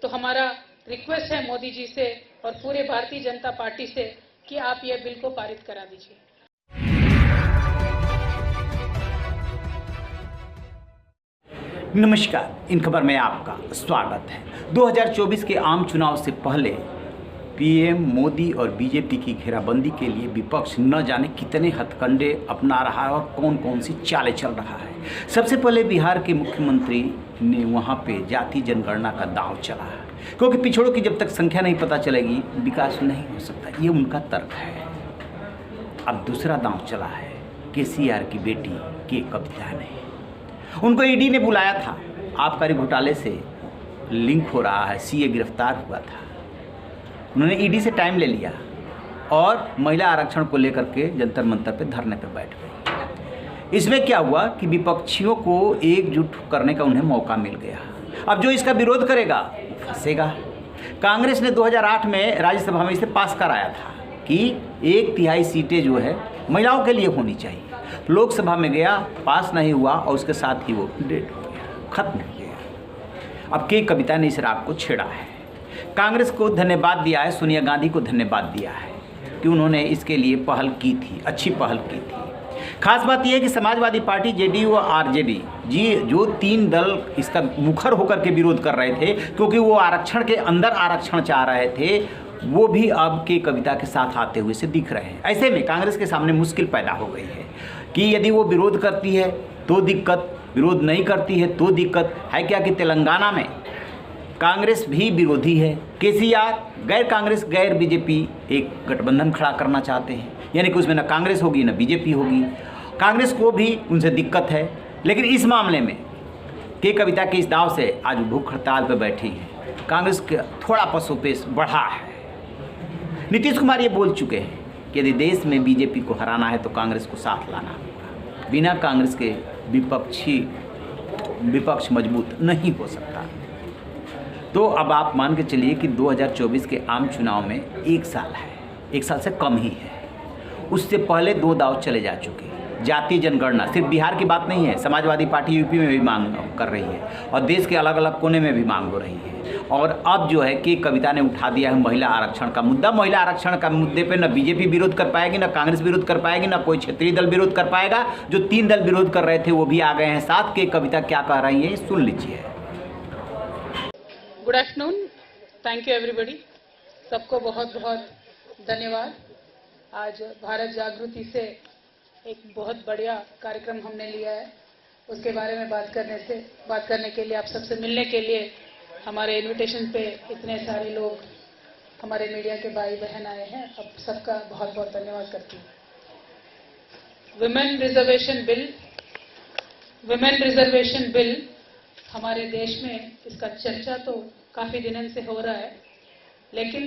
तो हमारा रिक्वेस्ट है मोदी जी से और पूरे भारतीय जनता पार्टी से कि आप ये बिल को पारित करा दीजिए। नमस्कार, इन खबर में आपका स्वागत है। 2024 के आम चुनाव से पहले पीएम मोदी और बीजेपी की घेराबंदी के लिए विपक्ष न जाने कितने हथकंडे अपना रहा है और कौन कौन सी चालें चल रहा है। सबसे पहले बिहार के मुख्यमंत्री ने वहां पे जाति जनगणना का दांव चला है, क्योंकि पिछड़ों की जब तक संख्या नहीं पता चलेगी विकास नहीं हो सकता, ये उनका तर्क है। अब दूसरा दांव चला है केसीआर की बेटी के कविता ने। उनको ईडी ने बुलाया था, आबकारी घोटाले से लिंक हो रहा है, सीए गिरफ्तार हुआ था। उन्होंने ईडी से टाइम ले लिया और महिला आरक्षण को लेकर के जंतर मंतर पे धरने पे बैठ गए। इसमें क्या हुआ कि विपक्षियों को एकजुट करने का उन्हें मौका मिल गया। अब जो इसका विरोध करेगा वो फंसेगा। कांग्रेस ने 2008 में राज्यसभा में इसे पास कराया था कि 1/3 सीटें जो है महिलाओं के लिए होनी चाहिए। लोकसभा में गया, पास नहीं हुआ और उसके साथ ही वो डेट हो गया, खत्म हो गया। अब के कविता ने इस राग को छेड़ा है। कांग्रेस को धन्यवाद दिया है, सोनिया गांधी को धन्यवाद दिया है कि उन्होंने इसके लिए पहल की थी, अच्छी पहल की थी। खास बात यह है कि समाजवादी पार्टी, जेडीयू और आरजेडी जी जो 3 दल इसका मुखर होकर के विरोध कर रहे थे, क्योंकि वो आरक्षण के अंदर आरक्षण चाह रहे थे, वो भी अब के कविता के साथ आते हुए से दिख रहे हैं। ऐसे में कांग्रेस के सामने मुश्किल पैदा हो गई है कि यदि वो विरोध करती है तो दिक्कत, विरोध नहीं करती है तो दिक्कत है। क्या कि तेलंगाना में कांग्रेस भी विरोधी है। केसीआर गैर कांग्रेस गैर बीजेपी एक गठबंधन खड़ा करना चाहते हैं, यानी कि उसमें न कांग्रेस होगी न बीजेपी होगी। कांग्रेस को भी उनसे दिक्कत है, लेकिन इस मामले में के कविता के इस दाव से आज भूख हड़ताल पर बैठी है। कांग्रेस का थोड़ा पसोपेश बढ़ा है। नीतीश कुमार ये बोल चुके हैं कि यदि देश में बीजेपी को हराना है तो कांग्रेस को साथ लाना होगा। बिना कांग्रेस के विपक्ष मजबूत नहीं हो सकता। तो अब आप मान के चलिए कि 2024 के आम चुनाव में 1 साल है, 1 साल से कम ही है। उससे पहले 2 दाव चले जा चुके। जाति जनगणना सिर्फ बिहार की बात नहीं है, समाजवादी पार्टी यूपी में भी मांग कर रही है और देश के अलग अलग कोने में भी मांग हो रही है। और अब जो है कि कविता ने उठा दिया है महिला आरक्षण का मुद्दा। महिला आरक्षण का मुद्दे पे न बीजेपी विरोध कर पाएगी, न कांग्रेस विरोध कर पाएगी, न कोई क्षेत्रीय दल विरोध कर पाएगा। जो 3 दल विरोध कर रहे थे वो भी आ गए हैं साथ। के कविता क्या कह रही है सुन लीजिए। Good afternoon, thank you everybody. सबको बहुत बहुत धन्यवाद। आज भारत जागृति से एक बहुत बढ़िया कार्यक्रम हमने लिया है, उसके बारे में बात करने के लिए, आप सबसे मिलने के लिए हमारे इनविटेशन पे इतने सारे लोग, हमारे मीडिया के भाई बहन आए हैं। अब सबका बहुत बहुत धन्यवाद करती हूँ। विमेन रिजर्वेशन बिल हमारे देश में इसका चर्चा तो काफी दिनों से हो रहा है, लेकिन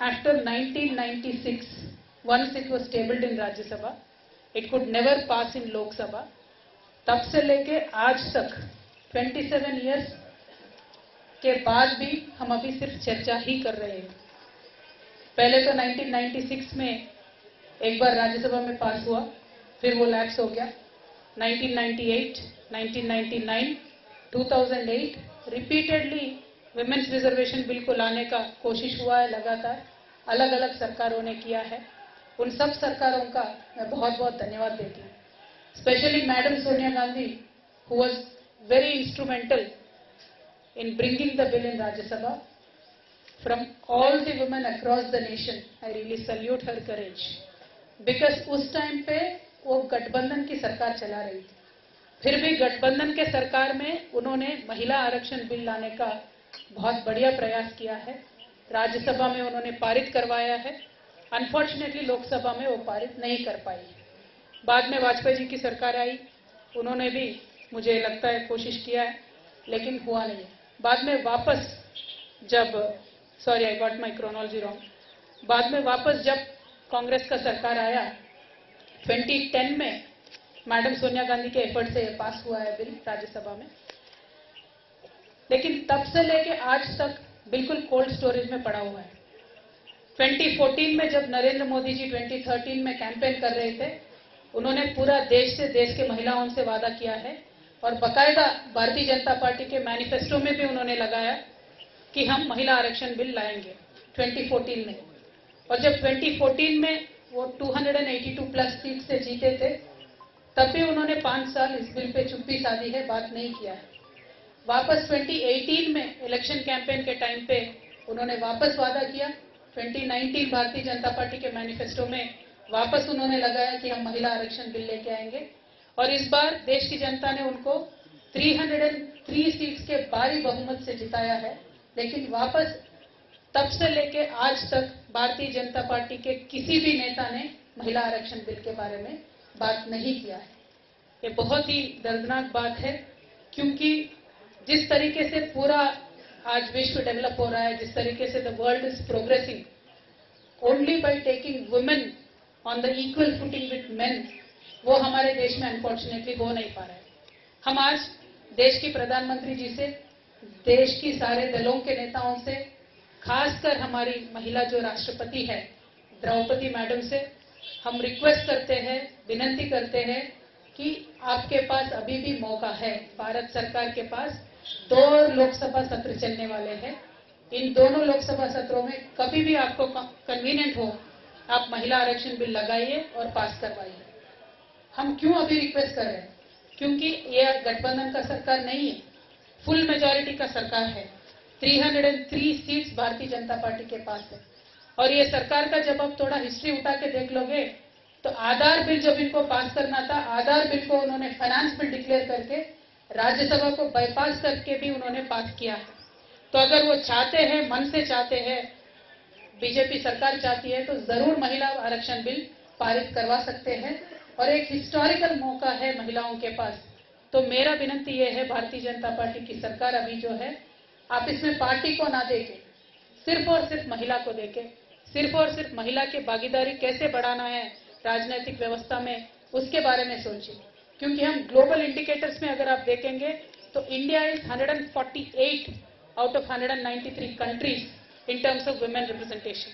after 1996 once it was tabled in Rajya Sabha, it could never pass in Lok Sabha. तब से लेके आज तक 27 years के बाद भी हम अभी सिर्फ चर्चा ही कर रहे हैं। पहले तो 1996 में एक बार राज्यसभा में पास हुआ, फिर वो लैप्स हो गया। 1998, 1999, 2008 रिपीटेडली विमेन्स रिजर्वेशन बिल को लाने का कोशिश हुआ है, लगातार अलग अलग सरकारों ने किया है। उन सब सरकारों का मैं बहुत बहुत धन्यवाद देती हूँ। Specially madam Sonia Gandhi, who was very instrumental in bringing the bill in Rajya Sabha. From all the women across the nation, I really salute her courage, because उस टाइम पे वो गठबंधन की सरकार चला रही थी। फिर भी गठबंधन के सरकार में उन्होंने महिला आरक्षण बिल लाने का बहुत बढ़िया प्रयास किया है। राज्यसभा में उन्होंने पारित करवाया है। अनफॉर्चुनेटली लोकसभा में वो पारित नहीं कर पाई। बाद में वाजपेयी जी की सरकार आई, उन्होंने भी मुझे लगता है कोशिश किया है, लेकिन हुआ नहीं। बाद में वापस जब, sorry I got my chronology wrong, बाद में वापस जब कांग्रेस का सरकार आया 2010 में, मैडम सोनिया गांधी के एफर्ट से पास हुआ है बिल राज्यसभा में। लेकिन तब से लेके आज तक बिल्कुल कोल्ड स्टोरेज में पड़ा हुआ है। 2014 में जब नरेंद्र मोदी जी 2013 में कैंपेन कर रहे थे, उन्होंने पूरा देश के महिलाओं से वादा किया है और बाकायदा भारतीय जनता पार्टी के मैनिफेस्टो में भी उन्होंने लगाया कि हम महिला आरक्षण बिल लाएंगे 2014 में। और जब 2014 में वो 282 प्लस सीट से जीते थे, तब भी उन्होंने 5 साल इस बिल पे चुप्पी साधी है, बात नहीं किया है। वापस 2018 में इलेक्शन कैंपेन के टाइम पे उन्होंने वापस वादा किया। 2019 भारतीय जनता पार्टी के मैनिफेस्टो में वापस उन्होंने लगाया कि हम महिला आरक्षण बिल लेके आएंगे। और इस बार देश की जनता ने उनको 303 सीट्स के भारी बहुमत से जिताया है। लेकिन वापस तब से लेके आज तक भारतीय जनता पार्टी के किसी भी नेता ने महिला आरक्षण बिल के बारे में बात नहीं किया है। ये बहुत ही दर्दनाक बात है, क्योंकि जिस तरीके से पूरा आज विश्व डेवलप हो रहा है, जिस तरीके से the world is progressing only by taking women on the equal footing with main, वो हमारे देश में अनफॉर्चुनेटली हो नहीं पा रहा है। हम आज देश की प्रधानमंत्री जी से, देश की सारे दलों के नेताओं से, खासकर हमारी महिला जो राष्ट्रपति है द्रौपदी मैडम से हम रिक्वेस्ट करते हैं, विनती करते हैं कि आपके पास अभी भी मौका है। भारत सरकार के पास 2 लोकसभा सत्र चलने वाले हैं। इन दोनों लोकसभा सत्रों में कभी भी आपको कन्वीनियंट हो, आप महिला आरक्षण बिल लगाइए और पास करवाइए। हम क्यों अभी रिक्वेस्ट कर रहे हैं? क्योंकि यह गठबंधन का सरकार नहीं है, फुल मेजॉरिटी का सरकार है। 303 सीट्स भारतीय जनता पार्टी के पास है। और ये सरकार का जब आप थोड़ा हिस्ट्री उठा के देख लोगे तो आधार बिल जब इनको पास करना था, आधार बिल को उन्होंने फाइनेंस बिल डिक्लेयर करके राज्यसभा को बाईपास करके भी उन्होंने पास किया है। तो अगर वो चाहते हैं, मन से चाहते हैं, बीजेपी सरकार चाहती है, तो जरूर महिला आरक्षण बिल पारित करवा सकते हैं। और एक हिस्टोरिकल मौका है महिलाओं के पास। तो मेरा विनती ये है, भारतीय जनता पार्टी की सरकार अभी जो है, आप इसमें पार्टी को ना देके सिर्फ और सिर्फ महिला को देके, सिर्फ और सिर्फ महिला की भागीदारी कैसे बढ़ाना है राजनीतिक व्यवस्था में, उसके बारे में सोचिए। क्योंकि हम ग्लोबल इंडिकेटर्स में अगर आप देखेंगे तो India is 148 out of 193 countries in terms of women representation.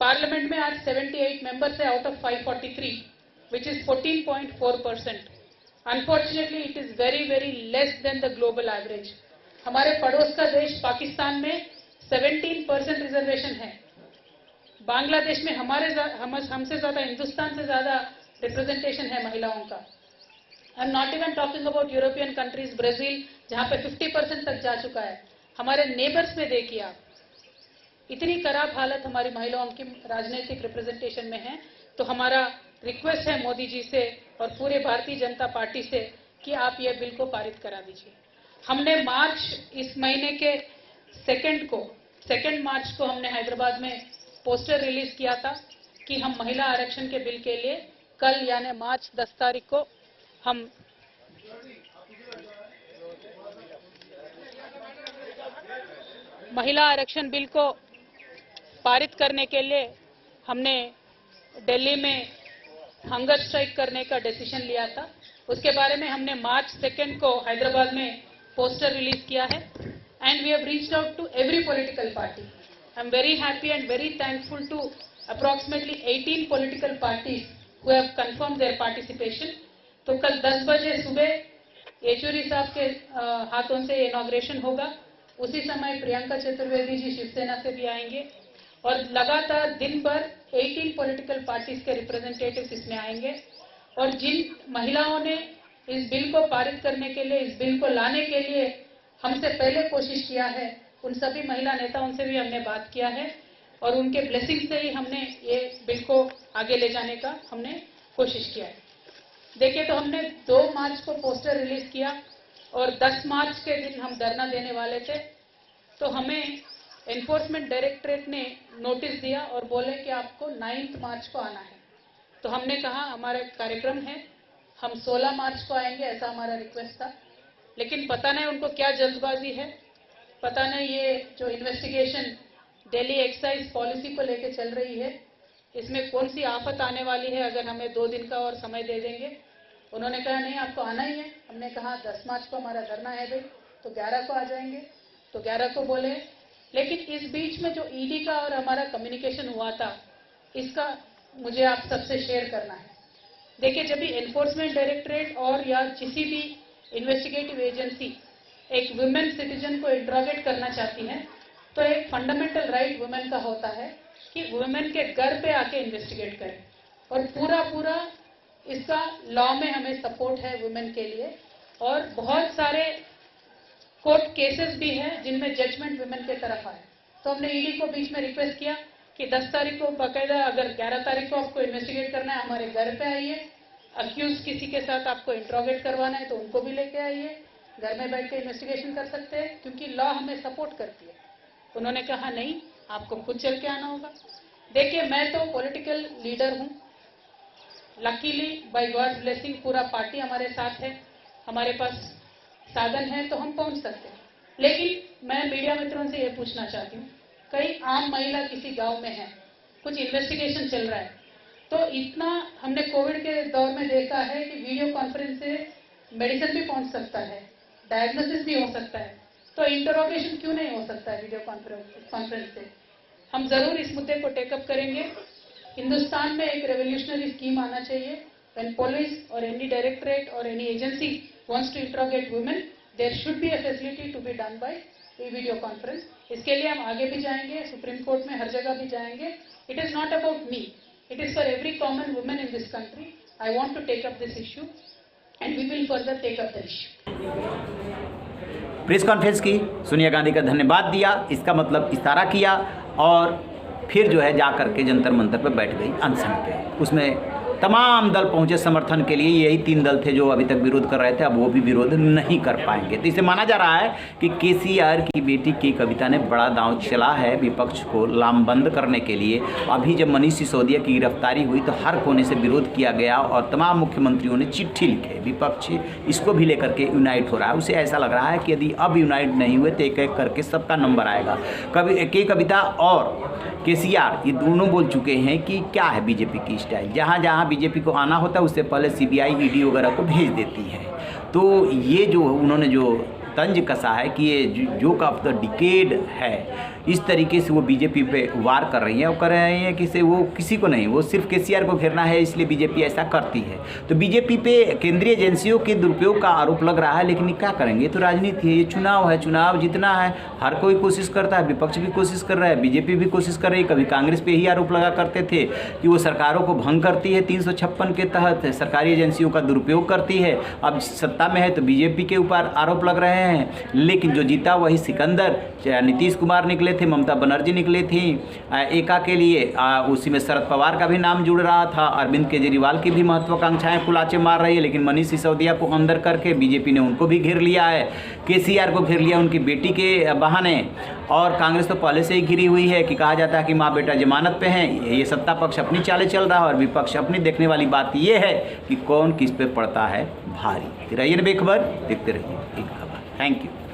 Parliament में आज 78 मेंबर्स है out of 543, which is 14.4%. Unfortunately, it is very less than the global average. हमारे पड़ोस का देश पाकिस्तान में 17% रिजर्वेशन है। बांग्लादेश में हमसे ज्यादा, हिंदुस्तान से ज्यादा रिप्रेजेंटेशन है महिलाओं का। I am not even talking about European countries, Brazil, जहां पे 50% तक जा चुका है। हमारे नेबर्स में देखिए आप, इतनी खराब हालत हमारी महिलाओं की राजनीतिक रिप्रेजेंटेशन में है। तो हमारा रिक्वेस्ट है मोदी जी से और पूरे भारतीय जनता पार्टी से कि आप ये बिल को पारित करा दीजिए। हमने मार्च इस महीने के 2 मार्च को हमने हैदराबाद में पोस्टर रिलीज किया था कि हम महिला आरक्षण के बिल के लिए कल यानी मार्च 10 तारीख को हम महिला आरक्षण बिल को पारित करने के लिए हमने दिल्ली में हंगर स्ट्राइक करने का डिसीजन लिया था। उसके बारे में हमने मार्च 2 को हैदराबाद में पोस्टर रिलीज किया है। And we have reached out to every political party. I am very happy and very thankful to approximately 18 political parties who have confirm their participation. तो कल 10 बजे सुबह येचुरी साहब के हाथों से इनॉग्रेशन होगा। उसी समय प्रियंका चतुर्वेदी जी शिवसेना से भी आएंगे और लगातार दिन भर 18 पॉलिटिकल पार्टीज के रिप्रेजेंटेटिव्स इसमें आएंगे। और जिन महिलाओं ने इस बिल को पारित करने के लिए, इस बिल को लाने के लिए हमसे पहले कोशिश किया है, उन सभी महिला नेताओं से भी हमने बात किया है और उनके ब्लेसिंग से ही हमने ये बिल को आगे ले जाने का हमने कोशिश किया है। देखिए, तो हमने 2 मार्च को पोस्टर रिलीज किया और 10 मार्च के दिन हम धरना देने वाले थे। तो हमें एनफोर्समेंट डायरेक्टरेट ने नोटिस दिया और बोले कि आपको 9 मार्च को आना है। तो हमने कहा हमारा कार्यक्रम है, हम 16 मार्च को आएंगे, ऐसा हमारा रिक्वेस्ट था। लेकिन पता नहीं उनको क्या जल्दबाजी है, पता नहीं ये जो इन्वेस्टिगेशन दिल्ली एक्साइज पॉलिसी को लेकर चल रही है, इसमें कौन सी आफत आने वाली है अगर हमें 2 दिन का और समय दे देंगे। उन्होंने कहा नहीं, आपको आना ही है। हमने कहा 10 मार्च को हमारा धरना है भाई, तो 11 को आ जाएंगे। तो 11 को बोले। लेकिन इस बीच में जो ईडी का और हमारा कम्युनिकेशन हुआ था, इसका मुझे आप सबसे शेयर करना है। देखिए, जब भी एनफोर्समेंट डायरेक्टरेट और या किसी भी इन्वेस्टिगेटिव एजेंसी एक वुमेन सिटीजन को इंट्रोगेट करना चाहती हैं, तो एक फंडामेंटल राइट वुमेन का होता है कि वुमेन के घर पे आके इन्वेस्टिगेट करें। और पूरा इसका लॉ में हमें सपोर्ट है वुमेन के लिए। और बहुत सारे कोर्ट केसेस भी हैं जिनमें जजमेंट वुमेन के तरफ आए। तो हमने ईडी को बीच में रिक्वेस्ट किया कि 10 तारीख को बाकायदा, अगर 11 तारीख को आपको इन्वेस्टिगेट करना है हमारे घर पे आइए, अक्यूज किसी के साथ आपको इंट्रोगेट करवाना है तो उनको भी लेके आइए, घर में बैठ के इन्वेस्टिगेशन कर सकते हैं, क्योंकि लॉ हमें सपोर्ट करती है। उन्होंने कहा नहीं, आपको खुद चल के आना होगा। देखिए, मैं तो पॉलिटिकल लीडर हूं, लकीली बाय गॉड ब्लेसिंग पूरा पार्टी हमारे साथ है, हमारे पास साधन है तो हम पहुंच सकते हैं। लेकिन मैं मीडिया मित्रों से ये पूछना चाहती हूँ, कई आम महिला किसी गांव में है, कुछ इन्वेस्टिगेशन चल रहा है, तो इतना हमने कोविड के दौर में देखा है कि वीडियो कॉन्फ्रेंस से मेडिसिन भी पहुंच सकता है, डायग्नोसिस भी हो सकता है, तो इंटरोगेशन क्यों नहीं हो सकता है वीडियो कॉन्फ्रेंस से? हम जरूर इस मुद्दे को टेकअप करेंगे। हिंदुस्तान में एक रेवोल्यूशनरी स्कीम आना चाहिए। When police or any directorate or any agency wants to interrogate women, there should be a facility to be done by a video conference. इसके लिए हम आगे भी जाएंगे, सुप्रीम कोर्ट में हर जगह भी जाएंगे। It is not about me. It is for every common woman in this country. I want to take up this issue and we will further take up the issue. Press conference की सोनिया गांधी का धन्यवाद दिया, इसका मतलब इशारा किया और फिर जो है जा करके जंतर मंतर पर बैठ गई अनशन पे। उसमें तमाम दल पहुंचे समर्थन के लिए। यही 3 दल थे जो अभी तक विरोध कर रहे थे, अब वो भी विरोध नहीं कर पाएंगे। तो इसे माना जा रहा है कि केसीआर की बेटी की कविता ने बड़ा दांव चला है विपक्ष को लामबंद करने के लिए। अभी जब मनीष सिसोदिया की गिरफ्तारी हुई तो हर कोने से विरोध किया गया और तमाम मुख्यमंत्रियों ने चिट्ठी लिखे। विपक्ष इसको भी लेकर के यूनाइट हो रहा है। उसे ऐसा लग रहा है कि यदि अब यूनाइट नहीं हुए तो एक एक करके सबका नंबर आएगा। कविता और केसीआर ये दोनों बोल चुके हैं कि क्या है बीजेपी की स्टाइल, जहाँ जहाँ बीजेपी को आना होता है उससे पहले सीबीआई ईडी वगैरह को भेज देती है। तो ये जो उन्होंने जो तंज कसा है कि ये जोक ऑफ द डिकेड है, इस तरीके से वो बीजेपी पे वार कर रही है और कर रहे हैं कि से वो किसी को नहीं, वो सिर्फ केसीआर को घेरना है, इसलिए बीजेपी ऐसा करती है। तो बीजेपी पे केंद्रीय एजेंसियों के दुरुपयोग का आरोप लग रहा है, लेकिन क्या करेंगे, तो राजनीति है, ये चुनाव है, चुनाव जीतना है, हर कोई कोशिश करता है, विपक्ष भी कोशिश कर रहा है, बीजेपी भी कोशिश कर रही है। कभी कांग्रेस पे ही आरोप लगा करते थे कि वो सरकारों को भंग करती है 356 के तहत, सरकारी एजेंसियों का दुरुपयोग करती है। अब सत्ता में है तो बीजेपी के ऊपर आरोप लग रहे हैं, लेकिन जो जीता वही सिकंदर। नीतीश कुमार निकले थे, ममता बनर्जी निकली थी एका के लिए, उसी में शरद पवार का भी नाम जुड़ रहा था, अरविंद केजरीवाल की भी महत्वाकांक्षाएं कुलाचे मार रही है, लेकिन मनीष सिसोदिया को अंदर करके बीजेपी ने उनको भी घेर लिया है, केसीआर को घेर लिया उनकी बेटी के बहाने। और कांग्रेस तो पहले से ही घिरी हुई है कि कहा जाता है कि माँ बेटा जमानत पे हैं। ये सत्ता पक्ष अपनी चालें चल रहा है और विपक्ष अपनी। देखने वाली बात ये है कि कौन किस पे पड़ता है भारी। रहिए बेखबर, देखते रहिए एक खबर। Thank you.